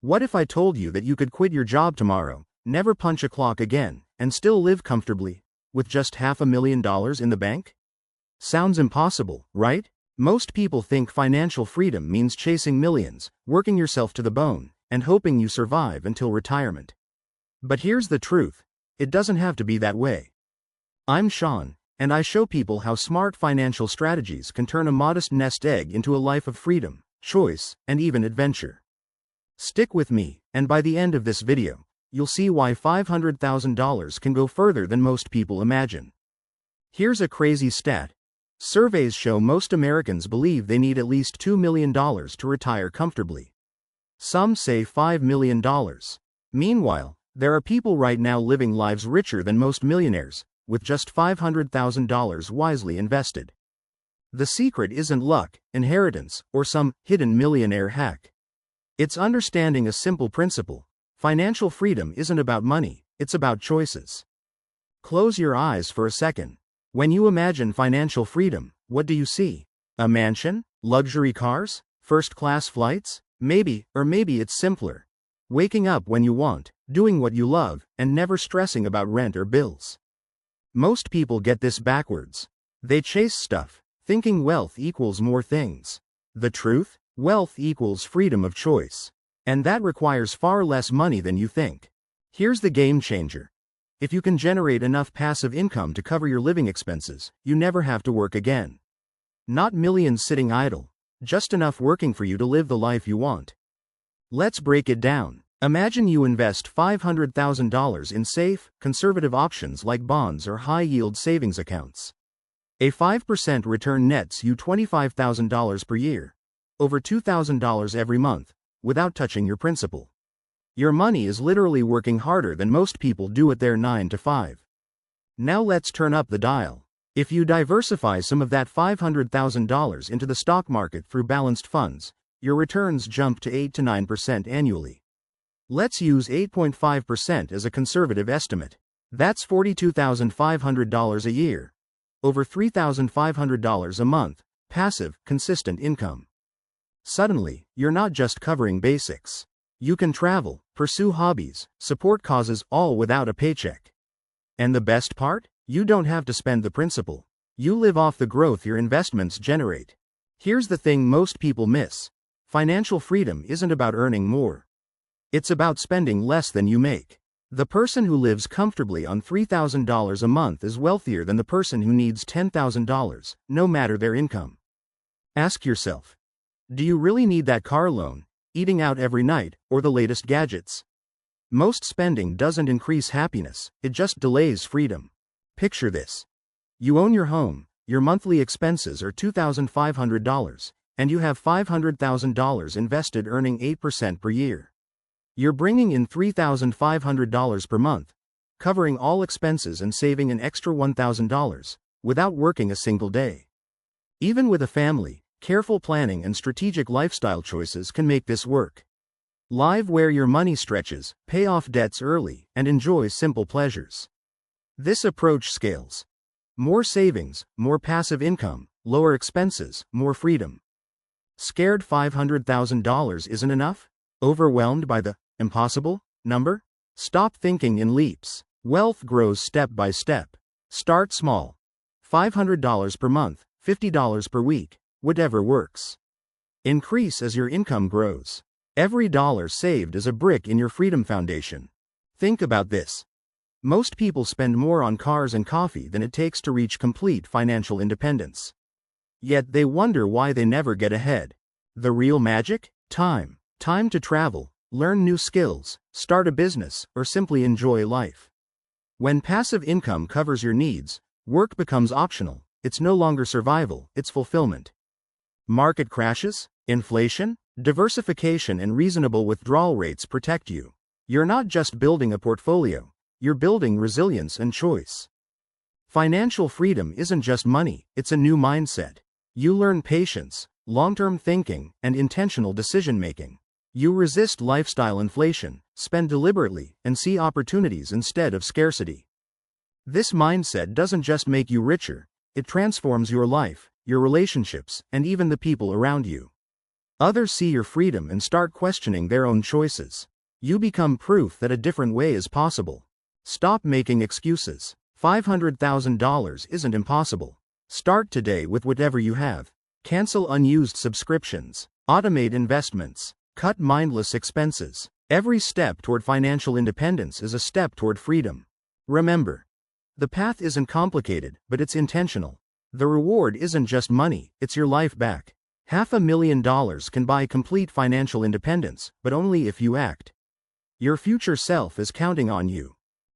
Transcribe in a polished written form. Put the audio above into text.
What if I told you that you could quit your job tomorrow, never punch a clock again, and still live comfortably, with just $500,000 in the bank? Sounds impossible, right? Most people think financial freedom means chasing millions, working yourself to the bone, and hoping you survive until retirement. But here's the truth: it doesn't have to be that way. I'm Sean, and I show people how smart financial strategies can turn a modest nest egg into a life of freedom, choice, and even adventure. Stick with me, and by the end of this video, you'll see why $500,000 can go further than most people imagine. Here's a crazy stat. Surveys show most Americans believe they need at least $2 million to retire comfortably. Some say $5 million. Meanwhile, there are people right now living lives richer than most millionaires, with just $500,000 wisely invested. The secret isn't luck, inheritance, or some hidden millionaire hack. It's understanding a simple principle: financial freedom isn't about money, it's about choices. Close your eyes for a second. When you imagine financial freedom, what do you see? A mansion? Luxury cars? First-class flights? Maybe it's simpler: waking up when you want, doing what you love, and never stressing about rent or bills. Most people get this backwards. They chase stuff, thinking wealth equals more things. The truth? Wealth equals freedom of choice. And that requires far less money than you think. Here's the game changer. If you can generate enough passive income to cover your living expenses, you never have to work again. Not millions sitting idle, just enough working for you to live the life you want. Let's break it down. Imagine you invest $500,000 in safe, conservative options like bonds or high-yield savings accounts. A 5% return nets you $25,000 per year, over $2,000 every month, without touching your principal. Your money is literally working harder than most people do at their 9 to 5. Now let's turn up the dial. If you diversify some of that $500,000 into the stock market through balanced funds, your returns jump to 8 to 9% annually. Let's use 8.5% as a conservative estimate. That's $42,500 a year. Over $3,500 a month, passive, consistent income. Suddenly, you're not just covering basics. You can travel, pursue hobbies, support causes, all without a paycheck. And the best part? You don't have to spend the principal. You live off the growth your investments generate. Here's the thing most people miss: financial freedom isn't about earning more. It's about spending less than you make. The person who lives comfortably on $3,000 a month is wealthier than the person who needs $10,000, no matter their income. Ask yourself, do you really need that car loan, eating out every night, or the latest gadgets? Most spending doesn't increase happiness, it just delays freedom. Picture this. You own your home, your monthly expenses are $2,500, and you have $500,000 invested earning 8% per year. You're bringing in $3,500 per month, covering all expenses and saving an extra $1,000, without working a single day. Even with a family, careful planning and strategic lifestyle choices can make this work. Live where your money stretches, pay off debts early, and enjoy simple pleasures. This approach scales. More savings, more passive income, lower expenses, more freedom. Scared $500,000 isn't enough? Overwhelmed by the impossible number? Stop thinking in leaps. Wealth grows step by step. Start small. $500 per month, $50 per week, whatever works. Increase as your income grows. Every dollar saved is a brick in your freedom foundation. Think about this. Most people spend more on cars and coffee than it takes to reach complete financial independence. Yet they wonder why they never get ahead. The real magic? Time. Time to travel, learn new skills, start a business, or simply enjoy life. When passive income covers your needs, work becomes optional. It's no longer survival, it's fulfillment. Market crashes, inflation, diversification, and reasonable withdrawal rates protect you. You're not just building a portfolio, you're building resilience and choice. Financial freedom isn't just money, it's a new mindset. You learn patience, long-term thinking, and intentional decision-making. You resist lifestyle inflation, spend deliberately, and see opportunities instead of scarcity. This mindset doesn't just make you richer, it transforms your life, your relationships, and even the people around you. Others see your freedom and start questioning their own choices. You become proof that a different way is possible. Stop making excuses. $500,000 isn't impossible. Start today with whatever you have. Cancel unused subscriptions. Automate investments. Cut mindless expenses. Every step toward financial independence is a step toward freedom. Remember, the path isn't complicated, but it's intentional. The reward isn't just money, it's your life back. $500,000 can buy complete financial independence, but only if you act. Your future self is counting on you.